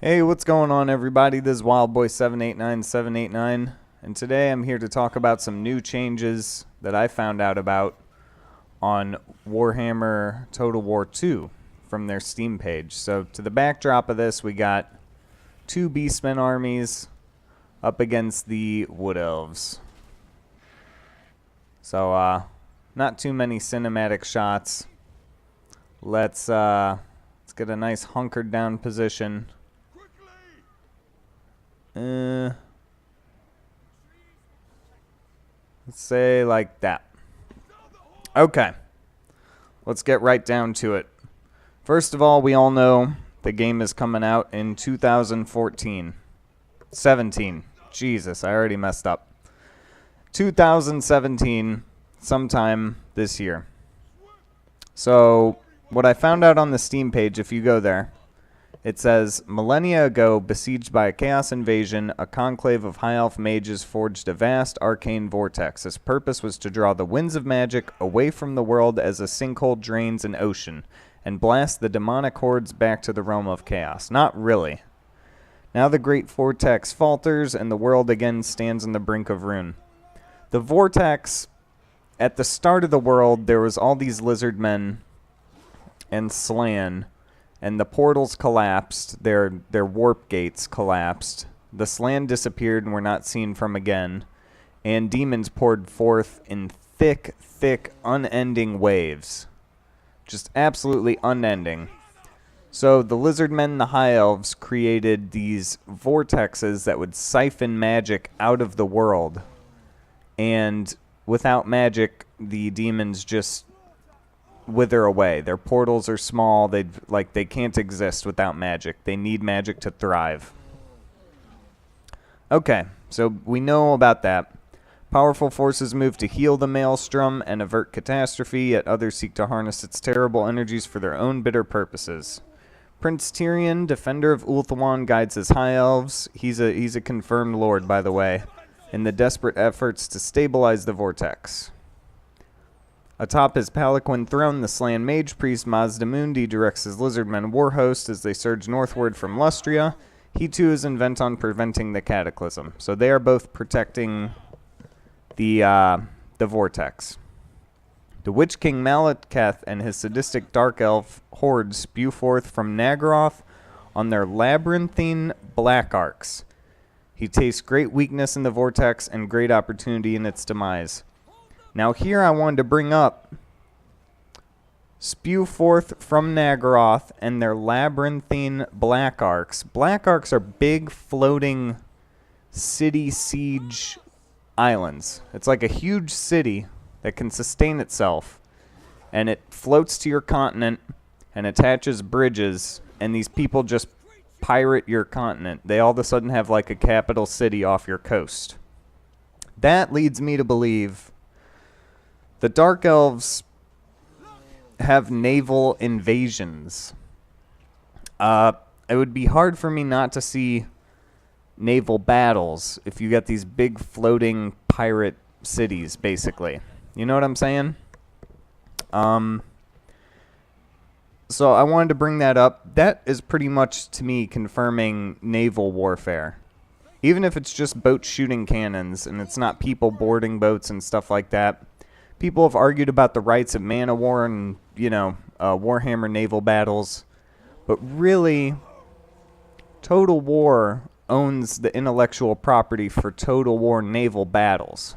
Hey, what's going on, everybody? This is WildBoy789789, and today I'm here to talk about some new changes that I found out about on Warhammer Total War 2 from their Steam page. So to the backdrop of this, we got two Beastmen armies up against the Wood Elves. So not too many cinematic shots. Let's get a nice hunkered down position. Let's say like that. Okay. Let's get right down to it. First of all, we all know the game is coming out in 2014. 17. Jesus, I already messed up. 2017, sometime this year. So, what I found out on the Steam page, if you go there, it says, millennia ago, besieged by a chaos invasion, a conclave of high elf mages forged a vast arcane vortex. Its purpose was to draw the winds of magic away from the world as a sinkhole drains an ocean, and blast the demonic hordes back to the realm of chaos. Not really. Now the great vortex falters, and the world again stands on the brink of ruin. The vortex, at the start of the world, there was all these lizard men and Slan, and the portals collapsed, their warp gates collapsed, the Slan disappeared and were not seen from again, and demons poured forth in thick, unending waves. Just absolutely unending. So the lizard men and the high elves created these vortexes that would siphon magic out of the world, and without magic, the demons just wither away. Their portals are small. They can't exist without magic. They need magic to thrive. Okay, so we know about that. Powerful forces move to heal the maelstrom and avert catastrophe, yet others seek to harness its terrible energies for their own bitter purposes. Prince Tyrion, defender of Ulthuan, guides his high elves. He's a confirmed lord, by the way, in the desperate efforts to stabilize the vortex. Atop his palanquin throne, the Slan mage priest Mazdamundi directs his lizardmen war host as they surge northward from Lustria. He too is intent on preventing the cataclysm. So they are both protecting the vortex. The Witch King Malekith and his sadistic dark elf horde spew forth from Naggaroth on their labyrinthine black arcs. He tastes great weakness in the vortex and great opportunity in its demise. Now here I wanted to bring up spew forth from Naggaroth and their labyrinthine black arcs. Black arcs are big floating city siege islands. It's like a huge city that can sustain itself, and it floats to your continent and attaches bridges, and these people just pirate your continent. They all of a sudden have like a capital city off your coast. That leads me to believe the Dark Elves have naval invasions. It would be hard for me not to see naval battles if you got these big floating pirate cities, basically. You know what I'm saying? So I wanted to bring that up. That is pretty much, to me, confirming naval warfare. Even if it's just boats shooting cannons and it's not people boarding boats and stuff like that. People have argued about the rights of man of war and, Warhammer naval battles. But really, Total War owns the intellectual property for Total War naval battles.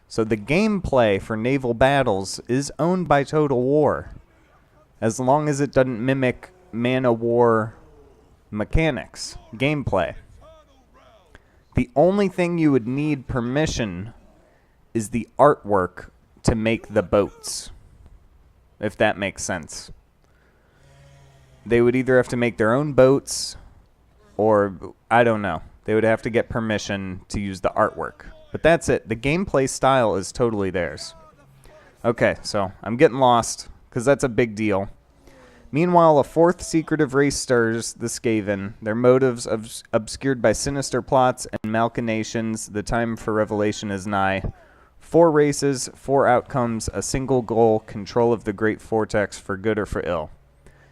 So the gameplay for naval battles is owned by Total War, as long as it doesn't mimic man of war mechanics, gameplay. The only thing you would need permission is the artwork to make the boats, if that makes sense. They would either have to make their own boats, or, I don't know. They would have to get permission to use the artwork. But that's it. The gameplay style is totally theirs. Okay, so I'm getting lost, because that's a big deal. Meanwhile, a fourth secretive race stirs the Skaven, their motives obscured by sinister plots and machinations. The time for revelation is nigh. 4 races, 4 outcomes, a single goal, control of the great vortex for good or for ill.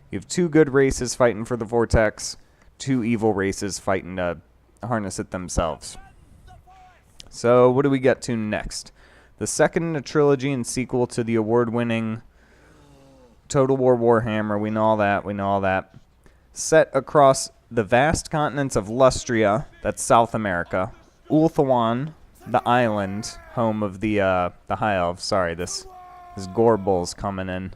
You have 2 good races fighting for the vortex. two evil races fighting to harness it themselves. So what do we get to next? The second in a trilogy and sequel to the award-winning Total War Warhammer. We know all that. We know all that. Set across the vast continents of Lustria, that's South America, Ulthuan, the island, home of the High Elves. Sorry, this Gorbul's coming in.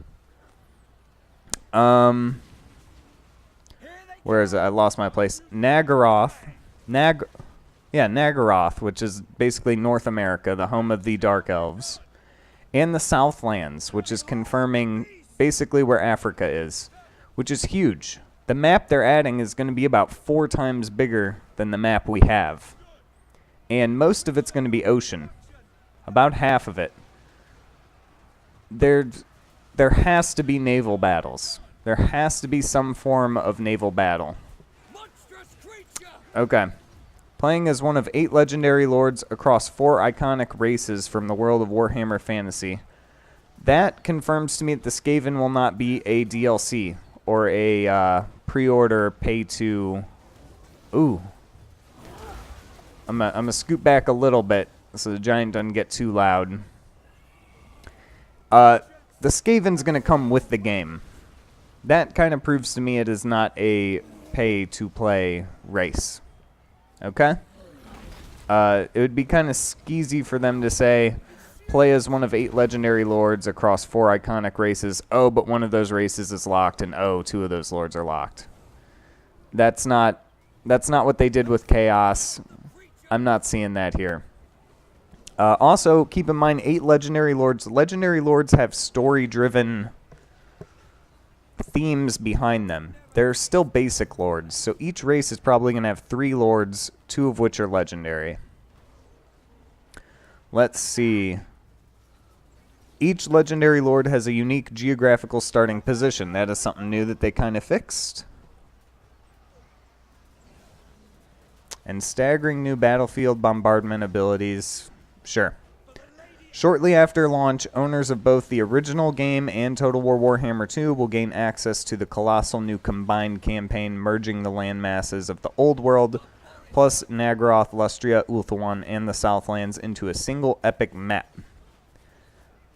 Where is it? I lost my place. Nagaroth, which is basically North America, the home of the Dark Elves, and the Southlands, which is confirming basically where Africa is, which is huge. The map they're adding is going to be about 4 times bigger than the map we have. And most of it's going to be ocean. About half of it. There has to be naval battles. There has to be some form of naval battle. Okay. Playing as one of 8 legendary lords across 4 iconic races from the world of Warhammer Fantasy. That confirms to me that the Skaven will not be a DLC or a pre-order pay-to... Ooh. I'm gonna scoot back a little bit so the giant doesn't get too loud. The Skaven's gonna come with the game. That kind of proves to me it is not a pay-to-play race. Okay? It would be kind of skeezy for them to say, play as one of 8 legendary lords across 4 iconic races. Oh, but one of those races is locked, and oh, 2 of those lords are locked. That's not what they did with Chaos. I'm not seeing that here. Also, keep in mind, 8 legendary lords. Legendary lords have story-driven themes behind them. They're still basic lords, so each race is probably going to have 3 lords, 2 of which are legendary. Let's see. Each legendary lord has a unique geographical starting position. That is something new that they kind of fixed. And staggering new battlefield bombardment abilities. Sure. Shortly after launch, owners of both the original game and Total War Warhammer 2 will gain access to the colossal new combined campaign merging the landmasses of the Old World, plus Nagaroth, Lustria, Ulthuan, and the Southlands into a single epic map.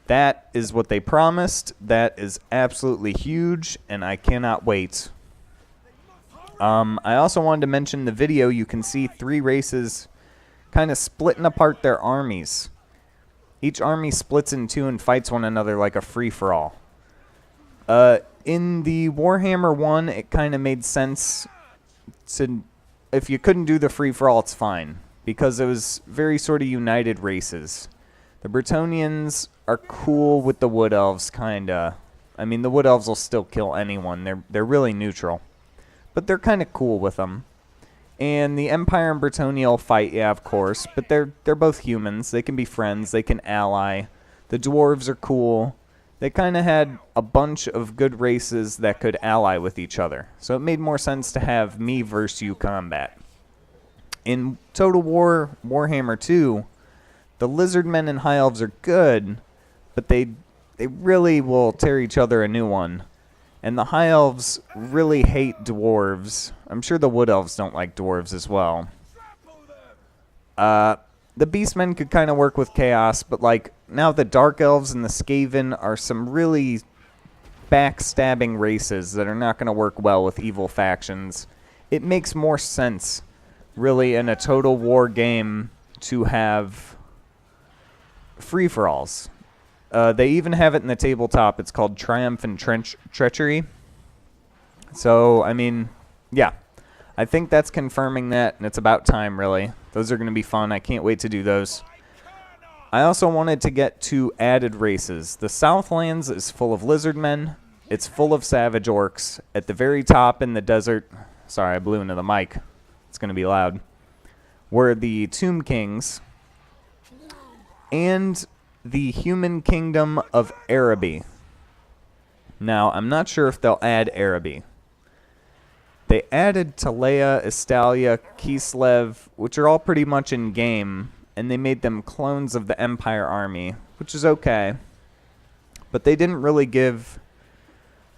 That is what they promised. That is absolutely huge, and I cannot wait. I also wanted to mention the video. You can see 3 races kind of splitting apart their armies. Each army splits in 2 and fights one another like a free-for-all. In the Warhammer 1, it kind of made sense to... If you couldn't do the free-for-all, it's fine. Because it was very sort of united races. The Bretonnians are cool with the Wood Elves, kinda. I mean, the Wood Elves will still kill anyone. They're really neutral. But they're kind of cool with them. And the Empire and Bretonnia will fight, yeah, of course. But they're both humans. They can be friends. They can ally. The Dwarves are cool. They kind of had a bunch of good races that could ally with each other. So it made more sense to have me versus you combat. In Total War Warhammer 2, the Lizardmen and High Elves are good, but they really will tear each other a new one. And the High Elves really hate Dwarves. I'm sure the Wood Elves don't like Dwarves as well. The Beastmen could kind of work with Chaos, but like now the Dark Elves and the Skaven are some really backstabbing races that are not going to work well with evil factions. It makes more sense, really, in a Total War game to have free-for-alls. They even have it in the tabletop. It's called Triumph and Treachery. So, I mean, yeah. I think that's confirming that, and it's about time, really. Those are going to be fun. I can't wait to do those. I also wanted to get to added races. The Southlands is full of lizardmen. It's full of savage orcs. At the very top in the desert... Sorry, I blew into the mic. It's going to be loud. Were the Tomb Kings and the human kingdom of Araby. Now, I'm not sure if they'll add Araby. They added Talea, Estalia, Kislev, which are all pretty much in-game, and they made them clones of the Empire army, which is okay. But they didn't really give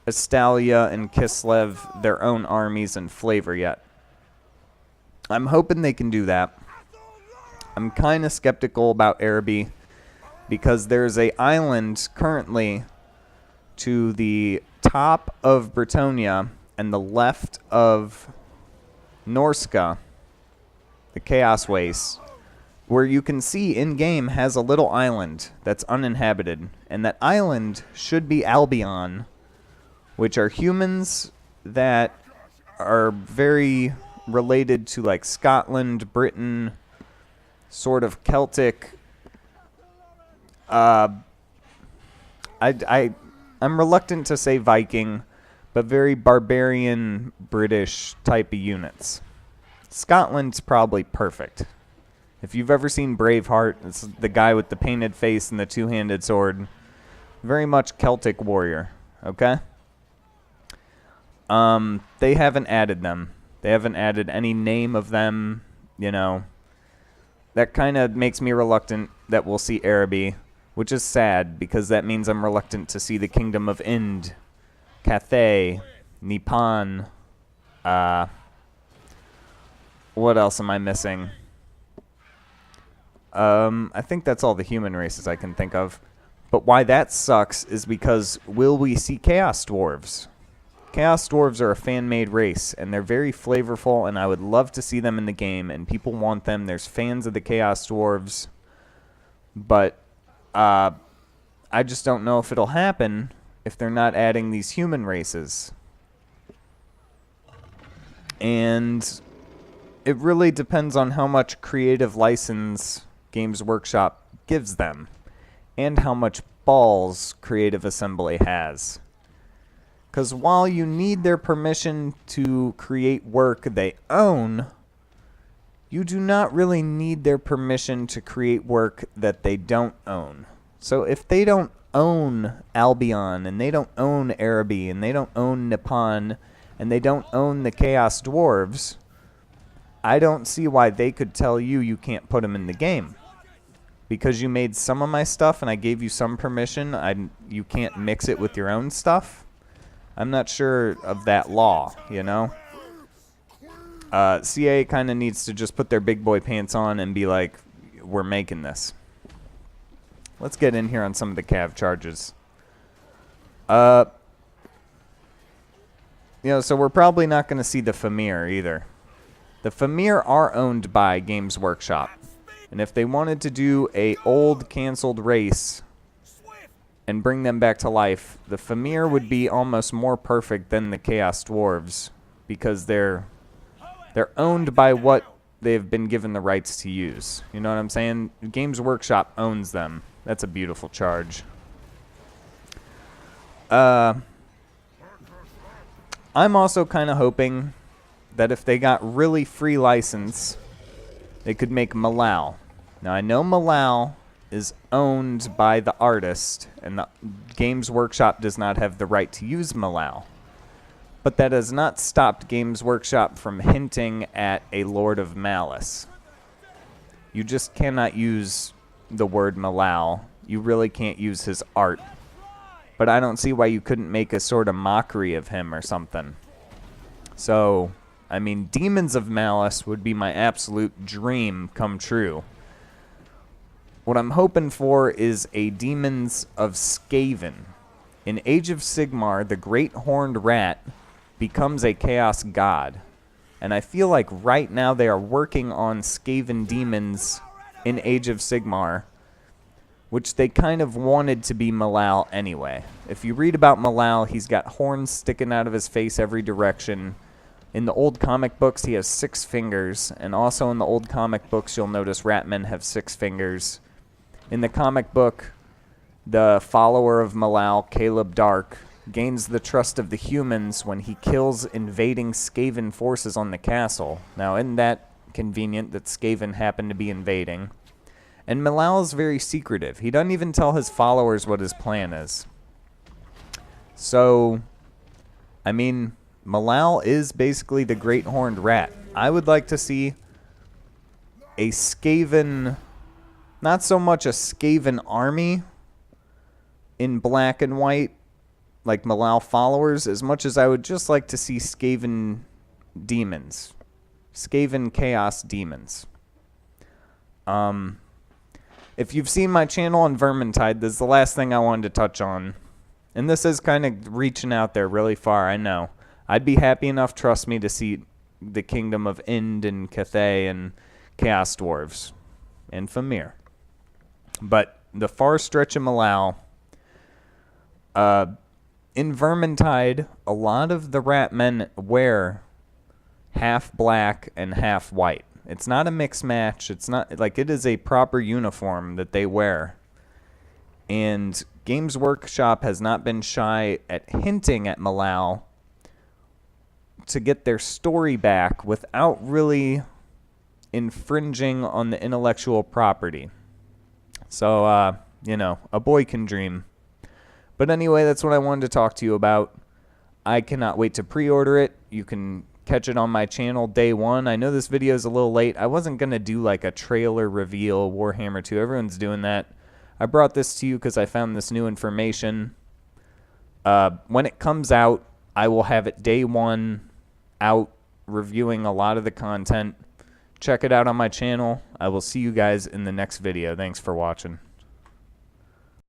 Estalia and Kislev their own armies and flavor yet. I'm hoping they can do that. I'm kind of skeptical about Araby because there's a island currently to the top of Bretonia and the left of Norska, the Chaos Waste, where you can see in-game has a little island that's uninhabited. And that island should be Albion, which are humans that are very related to like Scotland, Britain, sort of Celtic. I'm reluctant to say Viking, but very barbarian British type of units. Scotland's probably perfect. If you've ever seen Braveheart, it's the guy with the painted face and the two-handed sword. Very much Celtic warrior, okay? They haven't added them. They haven't added any name of them, you know. That kind of makes me reluctant that we'll see Araby, which is sad because that means I'm reluctant to see the Kingdom of Ind, Cathay, Nippon. What else am I missing? I think that's all the human races I can think of. But why that sucks is because will we see Chaos Dwarves? Chaos Dwarves are a fan-made race, and they're very flavorful, and I would love to see them in the game, and people want them. There's fans of the Chaos Dwarves, but I just don't know if it'll happen if they're not adding these human races. And it really depends on how much creative license Games Workshop gives them, and how much balls Creative Assembly has. Because while you need their permission to create work they own, you do not really need their permission to create work that they don't own. So if they don't own Albion, and they don't own Araby, and they don't own Nippon, and they don't own the Chaos Dwarves, I don't see why they could tell you you can't put them in the game. Because you made some of my stuff and I gave you some permission, you can't mix it with your own stuff. I'm not sure of that law, you know? CA kind of needs to just put their big boy pants on and be like, we're making this. Let's get in here on some of the cav charges. You know, so we're probably not going to see the Famir either. The Famir are owned by Games Workshop. And if they wanted to do a old canceled race and bring them back to life, the Famir would be almost more perfect than the Chaos Dwarves because they're owned by what they've been given the rights to use. You know what I'm saying? Games Workshop owns them. That's a beautiful charge. I'm also kind of hoping that if they got really free license, they could make Malal. Now, I know Malal is owned by the artist, and the Games Workshop does not have the right to use Malal. But that has not stopped Games Workshop from hinting at a Lord of Malice. You just cannot use the word Malal. You really can't use his art. But I don't see why you couldn't make a sort of mockery of him or something. So, I mean, Demons of Malice would be my absolute dream come true. What I'm hoping for is a Demons of Skaven. In Age of Sigmar, the Great Horned Rat becomes a Chaos God. And I feel like right now they are working on Skaven Demons in Age of Sigmar, which they kind of wanted to be Malal anyway. If you read about Malal, he's got horns sticking out of his face every direction. In the old comic books, he has 6 fingers, and also in the old comic books, you'll notice Ratmen have 6 fingers. In the comic book, the follower of Malal, Caleb Dark, gains the trust of the humans when he kills invading Skaven forces on the castle. Now, isn't that convenient that Skaven happen to be invading? And Malal is very secretive. He doesn't even tell his followers what his plan is. So, I mean, Malal is basically the Great Horned Rat. I would like to see a Skaven, not so much a Skaven army in black and white, like Malal followers, as much as I would just like to see Skaven demons. Skaven Chaos Demons. If you've seen my channel on Vermintide, this is the last thing I wanted to touch on. And this is kind of reaching out there really far, I know. I'd be happy enough, trust me, to see the Kingdom of Ind and Cathay and Chaos Dwarves and Famir. But the far stretch of Malal, in Vermintide, a lot of the rat men wear half black and half white. It's not a mixed match. It's not like it is a proper uniform that they wear. And Games Workshop has not been shy at hinting at Malal to get their story back without really infringing on the intellectual property. So, you know, a boy can dream. But anyway, that's what I wanted to talk to you about. I cannot wait to pre-order it. You can catch it on my channel day one. I know this video is a little late. I wasn't going to do like a trailer reveal Warhammer 2. Everyone's doing that. I brought this to you because I found this new information. When it comes out, I will have it day one out reviewing a lot of the content. Check it out on my channel. I will see you guys in the next video. Thanks for watching.